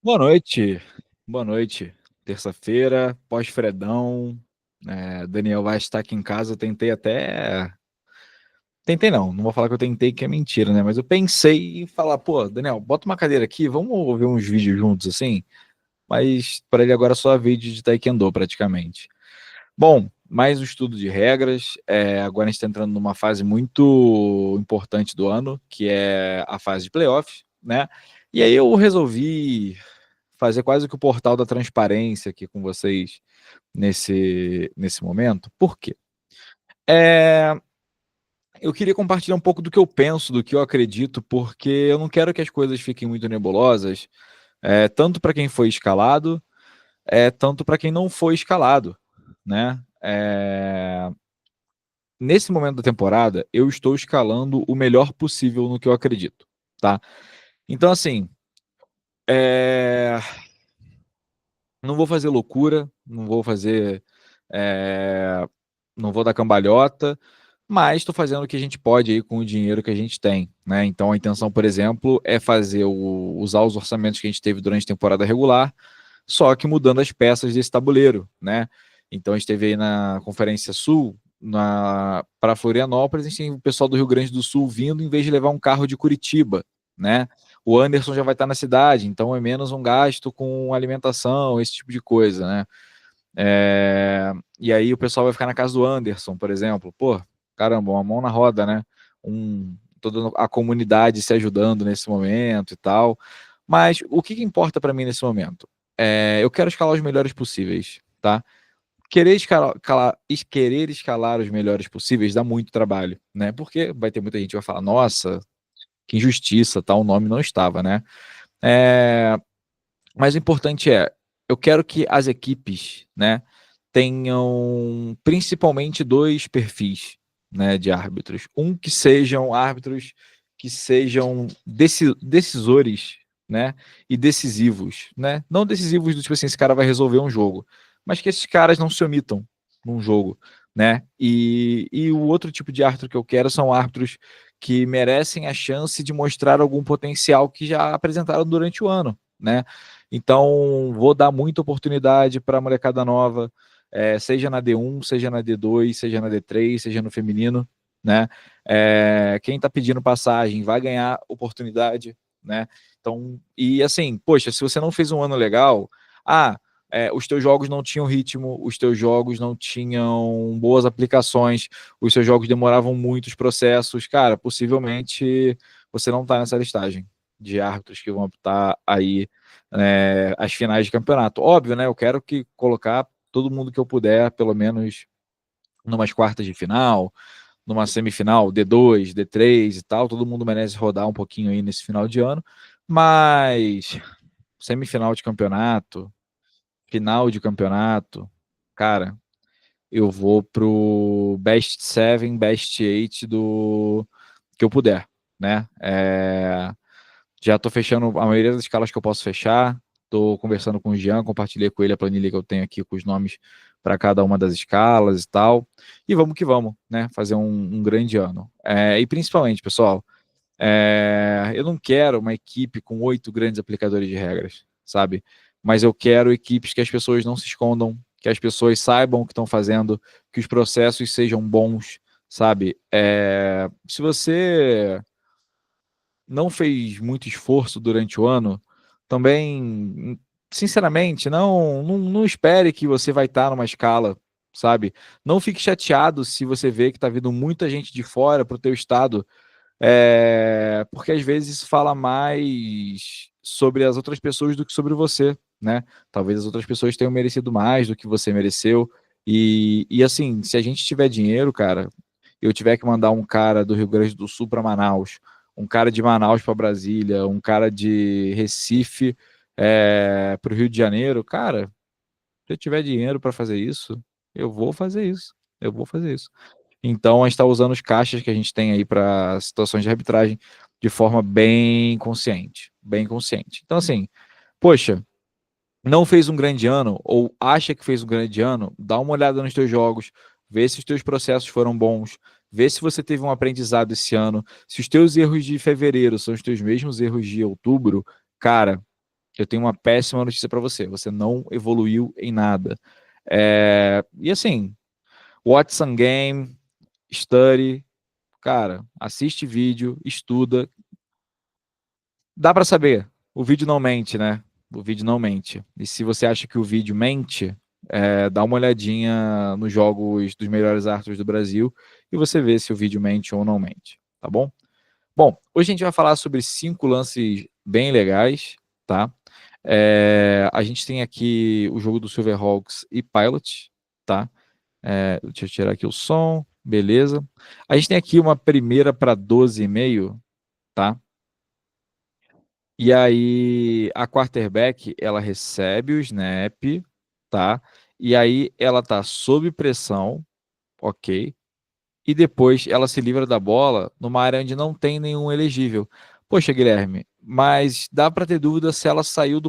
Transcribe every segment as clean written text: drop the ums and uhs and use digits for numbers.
Boa noite, boa noite. Terça-feira, pós-fredão. Daniel vai estar aqui em casa. Eu tentei até. Tentei não vou falar que eu tentei, que é mentira, né? Mas eu pensei em falar, pô, Daniel, bota uma cadeira aqui, vamos ver uns vídeos juntos assim. Mas para ele agora é só vídeo de Taekwondo praticamente. Bom, mais um estudo de regras. Agora a gente está entrando numa fase muito importante do ano, que é a fase de playoffs, né? E aí eu resolvi fazer quase que o portal da transparência aqui com vocês nesse momento. Por quê? É, eu queria compartilhar um pouco do que eu penso, do que eu acredito, porque eu não quero que as coisas fiquem muito nebulosas, tanto para quem foi escalado, tanto para quem não foi escalado, né? Nesse momento da temporada, eu estou escalando o melhor possível no que eu acredito, tá? Então, assim, é, não vou fazer loucura, não vou fazer. é, Não vou dar cambalhota, mas estou fazendo o que a gente pode aí com o dinheiro que a gente tem, né? Então a intenção, por exemplo, é usar os orçamentos que a gente teve durante a temporada regular, só que mudando as peças desse tabuleiro, né? Então a gente teve aí na Conferência Sul, para Florianópolis, a gente tem o pessoal do Rio Grande do Sul vindo em vez de levar um carro de Curitiba, né? O Anderson já vai estar na cidade, então é menos um gasto com alimentação, esse tipo de coisa, né? E aí o pessoal vai ficar na casa do Anderson, por exemplo. Pô, caramba, uma mão na roda, né? Toda a comunidade se ajudando nesse momento e tal. Mas o que importa para mim nesse momento? Eu quero escalar os melhores possíveis, tá? Querer escalar os melhores possíveis dá muito trabalho, né? Porque vai ter muita gente que vai falar, nossa, que injustiça, tal, o nome não estava, né? É, mas o importante eu quero que as equipes, né, tenham principalmente dois perfis, né, de árbitros. Um que sejam árbitros que sejam decisores, né, e decisivos, né? Não decisivos do tipo assim, esse cara vai resolver um jogo, mas que esses caras não se omitam num jogo, né? E o outro tipo de árbitro que eu quero são árbitros que merecem a chance de mostrar algum potencial que já apresentaram durante o ano, né? Então, vou dar muita oportunidade para a molecada nova, seja na D1, seja na D2, seja na D3, seja no feminino, né? Quem está pedindo passagem vai ganhar oportunidade, né? Então, e assim, poxa, se você não fez um ano legal, os teus jogos não tinham ritmo, os teus jogos não tinham boas aplicações, os seus jogos demoravam muitos processos, cara, possivelmente você não está nessa listagem de árbitros que vão estar aí as finais de campeonato. Óbvio, né? Eu quero que colocar todo mundo que eu puder, pelo menos numas quartas de final, numa semifinal, D2, D3 e tal. Todo mundo merece rodar um pouquinho aí nesse final de ano, mas semifinal de campeonato, final de campeonato, cara, eu vou pro best 7, best 8 do que eu puder, né? Já estou fechando a maioria das escalas que eu posso fechar. Estou conversando com o Jean, compartilhei com ele a planilha que eu tenho aqui com os nomes para cada uma das escalas e tal. E vamos que vamos, né? Fazer um grande ano. E principalmente, pessoal, eu não quero uma equipe com 8 grandes aplicadores de regras, sabe? Mas eu quero equipes que as pessoas não se escondam, que as pessoas saibam o que estão fazendo, que os processos sejam bons, sabe? Se você não fez muito esforço durante o ano, também, sinceramente, não espere que você vai estar numa escala, sabe? Não fique chateado se você vê que está vindo muita gente de fora para o teu estado, porque às vezes isso fala mais sobre as outras pessoas do que sobre você, né? Talvez as outras pessoas tenham merecido mais do que você mereceu. E assim, se a gente tiver dinheiro, cara, eu tiver que mandar um cara do Rio Grande do Sul para Manaus, um cara de Manaus para Brasília, um cara de Recife para o Rio de Janeiro, cara, se eu tiver dinheiro para fazer isso, eu vou fazer isso. Eu vou fazer isso. Então, a gente está usando os caixas que a gente tem aí para situações de arbitragem de forma bem consciente. Bem consciente. Então, assim, poxa, não fez um grande ano, ou acha que fez um grande ano, dá uma olhada nos teus jogos, vê se os teus processos foram bons, vê se você teve um aprendizado esse ano, se os teus erros de fevereiro são os teus mesmos erros de outubro, cara, eu tenho uma péssima notícia para você. Você não evoluiu em nada. E assim, watch some game, study, cara, assiste vídeo, estuda. Dá para saber. O vídeo não mente, né? O vídeo não mente. E se você acha que o vídeo mente, dá uma olhadinha nos jogos dos melhores árbitros do Brasil e você vê se o vídeo mente ou não mente, tá bom? Bom, hoje a gente vai falar sobre 5 lances bem legais, tá? A gente tem aqui o jogo do Silverhawks e Pilot, tá? Deixa eu tirar aqui o som, beleza. A gente tem aqui uma primeira para 12,5, tá? E aí a quarterback, ela recebe o snap, tá? E aí ela tá sob pressão, ok? E depois ela se livra da bola numa área onde não tem nenhum elegível. Poxa, Guilherme, mas dá para ter dúvida se ela saiu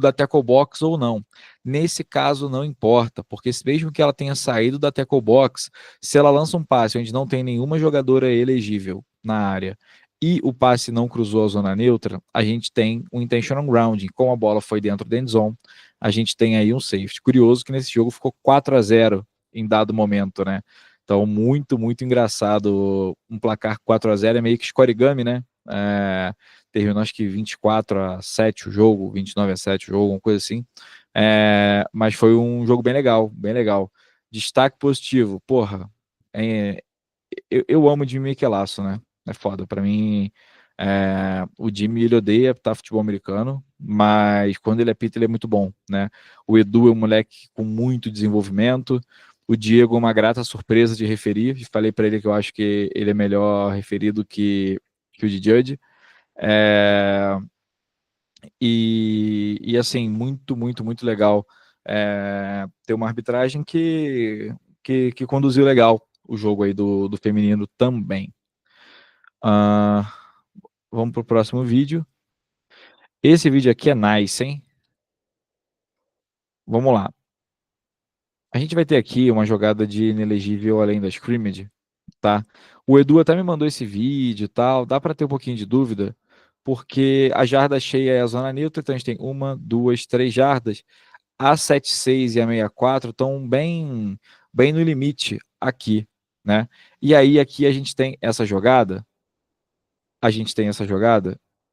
da tackle box ou não. Nesse caso não importa, porque mesmo que ela tenha saído da tackle box, se ela lança um passe onde não tem nenhuma jogadora elegível na área e o passe não cruzou a zona neutra, a gente tem um intentional grounding. Como a bola foi dentro da end zone, a gente tem aí um safety. Curioso que nesse jogo ficou 4-0 em dado momento, né? Então, muito, muito engraçado. Um placar 4-0 é meio que scorigami, né? Terminou acho que 24-7 o jogo, 29-7 o jogo, uma coisa assim. Mas foi um jogo bem legal, bem legal. Destaque positivo, porra. Eu amo o Jimmy Michelasso, né? É foda. Pra mim, o Jimmy, ele odeia tá, futebol americano, mas quando ele apita, ele é muito bom, né? O Edu é um moleque com muito desenvolvimento. O Diego é uma grata surpresa de referir. Falei para ele que eu acho que ele é melhor referido que o de Judge. E assim, muito, muito, muito legal ter uma arbitragem que conduziu legal o jogo aí do feminino também. Vamos pro próximo vídeo. Esse vídeo aqui é nice, hein? Vamos lá. A gente vai ter aqui uma jogada de inelegível além da scrimmage, tá? O Edu até me mandou esse vídeo e tal, dá para ter um pouquinho de dúvida, porque a jarda cheia é a zona neutra, então a gente tem 1, 2, 3 jardas. A 76 e a 64 estão bem no limite aqui, né? E aí aqui a gente tem essa jogada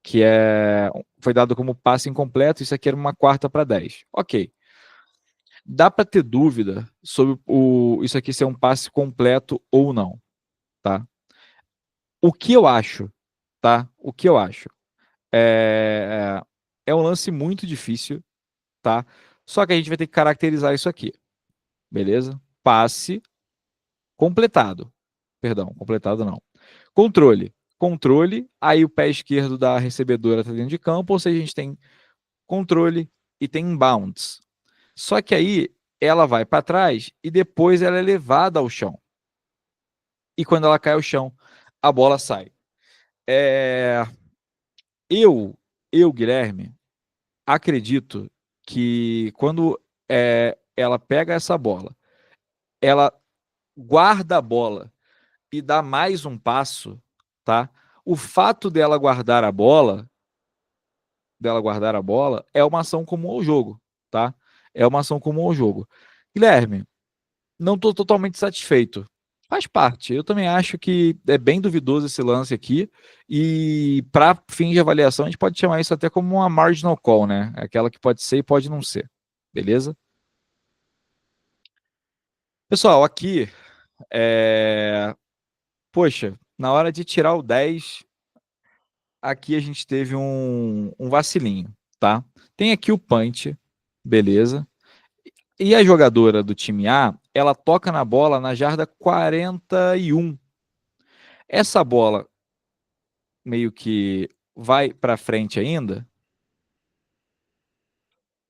que foi dado como passe incompleto, isso aqui era uma 4ª para 10. Ok. Dá para ter dúvida sobre isso aqui ser um passe completo ou não, tá? O que eu acho, tá? O que eu acho é um lance muito difícil, tá? Só que a gente vai ter que caracterizar isso aqui, beleza? Passe completado. Perdão, completado não. Controle, aí o pé esquerdo da recebedora está dentro de campo, ou seja, a gente tem controle e tem inbounds. Só que aí ela vai para trás e depois ela é levada ao chão. E quando ela cai ao chão, a bola sai. É... Guilherme, acredito que quando ela pega essa bola, ela guarda a bola e dá mais um passo, tá? O fato dela guardar a bola, é uma ação comum ao jogo, tá? É uma ação comum ao jogo. Guilherme, não estou totalmente satisfeito. Faz parte. Eu também acho que é bem duvidoso esse lance aqui. E para fins de avaliação, a gente pode chamar isso até como uma marginal call, né? Aquela que pode ser e pode não ser. Beleza? Pessoal, aqui, poxa, na hora de tirar o 10, aqui a gente teve um vacilinho, tá? Tem aqui o punch, beleza? E a jogadora do time A, ela toca na bola na jarda 41. Essa bola meio que vai para frente ainda,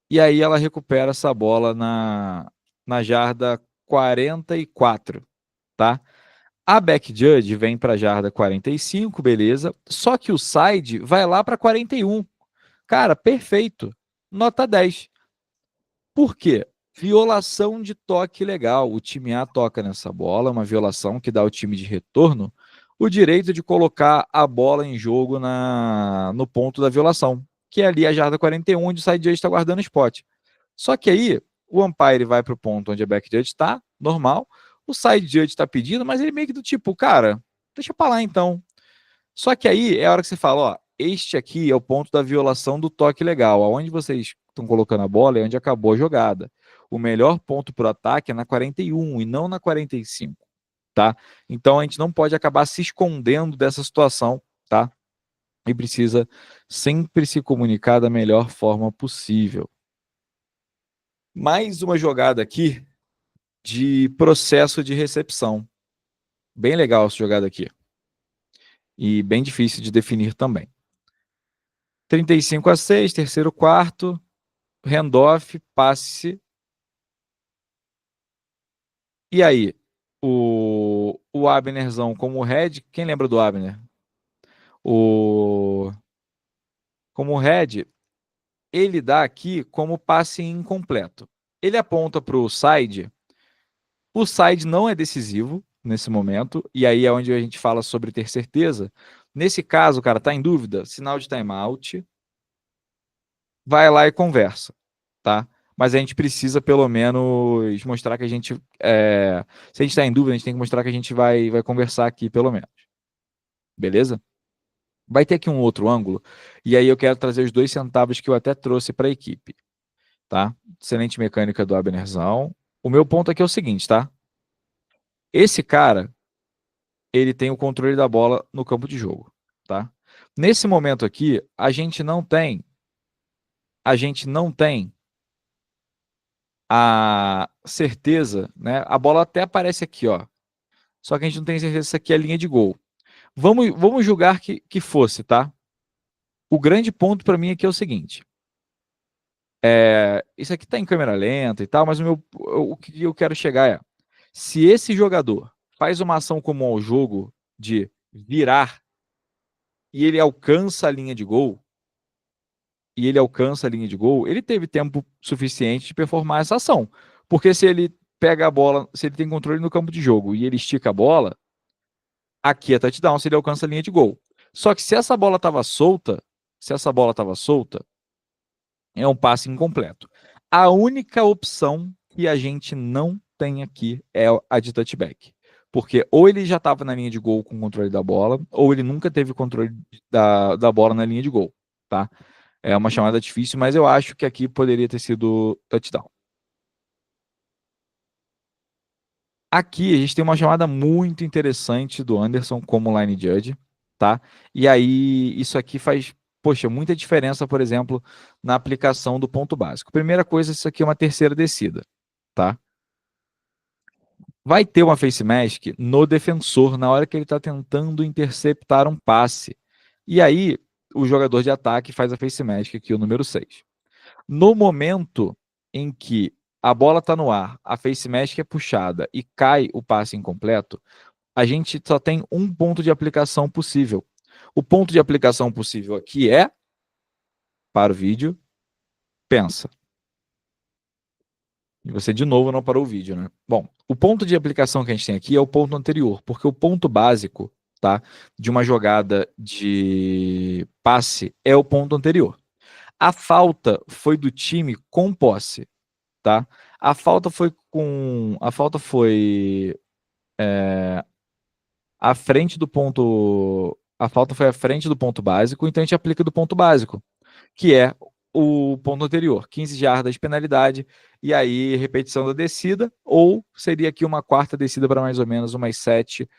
e aí ela recupera essa bola na jarda 44, tá? A back judge vem para a jarda 45, beleza? Só que o side vai lá para 41. Cara, perfeito. Nota 10. Por quê? Violação de toque legal. O time A toca nessa bola, uma violação que dá ao time de retorno o direito de colocar a bola em jogo no ponto da violação. que é ali a jarda 41, onde o side judge está guardando o spot. Só que aí, o umpire vai para o ponto onde a back judge está, normal, o side judge está pedindo, mas ele meio que do tipo, cara, deixa para lá então. Só que aí é a hora que você fala, ó, este aqui é o ponto da violação do toque legal, aonde vocês estão colocando a bola é onde acabou a jogada. O melhor ponto para o ataque é na 41 e não na 45, tá? Então a gente não pode acabar se escondendo dessa situação, tá? E precisa sempre se comunicar da melhor forma possível. Mais uma jogada aqui de processo de recepção. Bem legal essa jogada aqui. E bem difícil de definir também. 35-6, terceiro quarto, handoff, passe. E aí, o Abnerzão como head, quem lembra do Abner? Como head, ele dá aqui como passe incompleto. Ele aponta para o side não é decisivo nesse momento, e aí é onde a gente fala sobre ter certeza. Nesse caso, o cara tá em dúvida, sinal de timeout, vai lá e conversa, tá? Mas a gente precisa pelo menos mostrar que a gente, se a gente está em dúvida, a gente tem que mostrar que a gente vai conversar aqui pelo menos, beleza? Vai ter aqui um outro ângulo, e aí eu quero trazer os 2 centavos que eu até trouxe para a equipe, tá? Excelente mecânica do Abnerzão. O meu ponto aqui é o seguinte, tá? Esse cara, ele tem o controle da bola no campo de jogo, tá? Nesse momento aqui, a gente não tem a certeza, né? A bola até aparece aqui, ó. Só que a gente não tem certeza se isso aqui é linha de gol. Vamos julgar que fosse, tá? O grande ponto para mim aqui é o seguinte. Isso aqui tá em câmera lenta e tal, mas o que eu quero chegar é, se esse jogador faz uma ação comum ao jogo de virar e ele alcança a linha de gol, ele teve tempo suficiente de performar essa ação. Porque se ele pega a bola, se ele tem controle no campo de jogo e ele estica a bola, aqui é touchdown se ele alcança a linha de gol. Só que se essa bola estava solta, é um passe incompleto. A única opção que a gente não tem aqui é a de touchback. Porque ou ele já estava na linha de gol com o controle da bola, ou ele nunca teve controle da bola na linha de gol, tá? É uma chamada difícil, mas eu acho que aqui poderia ter sido touchdown. Aqui a gente tem uma chamada muito interessante do Anderson como line judge, tá? E aí isso aqui faz, poxa, muita diferença, por exemplo, na aplicação do ponto básico. Primeira coisa, isso aqui é uma terceira descida, tá? Vai ter uma face mask no defensor na hora que ele está tentando interceptar um passe. E aí o jogador de ataque faz a face mask aqui, o número 6. No momento em que a bola está no ar, a face mask é puxada e cai o passe incompleto, a gente só tem um ponto de aplicação possível. O ponto de aplicação possível aqui é, para o vídeo, pensa. E você de novo não parou o vídeo, né? Bom, o ponto de aplicação que a gente tem aqui é o ponto anterior, porque o ponto básico, tá, de uma jogada de passe é o ponto anterior. A falta foi do time com posse, tá? A falta foi à frente do ponto, a falta foi à frente do ponto básico, então a gente aplica do ponto básico, que é o ponto anterior, 15 jardas de penalidade, e aí repetição da descida, ou seria aqui uma quarta descida para mais ou menos umas 7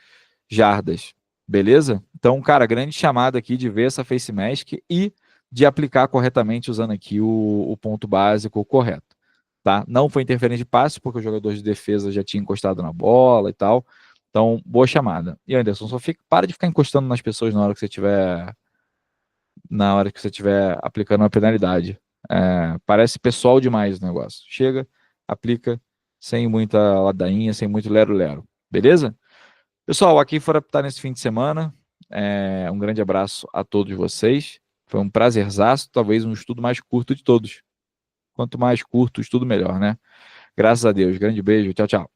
jardas, beleza? Então, cara, grande chamada aqui de ver essa face mask e de aplicar corretamente usando aqui o ponto básico correto, tá? Não foi interferência de passe, porque o jogador de defesa já tinha encostado na bola e tal, então, boa chamada. E Anderson, para de ficar encostando nas pessoas na hora que você estiver aplicando uma penalidade. Parece pessoal demais o negócio. Chega, aplica sem muita ladainha, sem muito lero-lero. Beleza? Pessoal, aqui fora apitar nesse fim de semana. Um grande abraço a todos vocês. Foi um prazerzaço, talvez um estudo mais curto de todos. Quanto mais curto o estudo, melhor, né? Graças a Deus. Grande beijo. Tchau, tchau.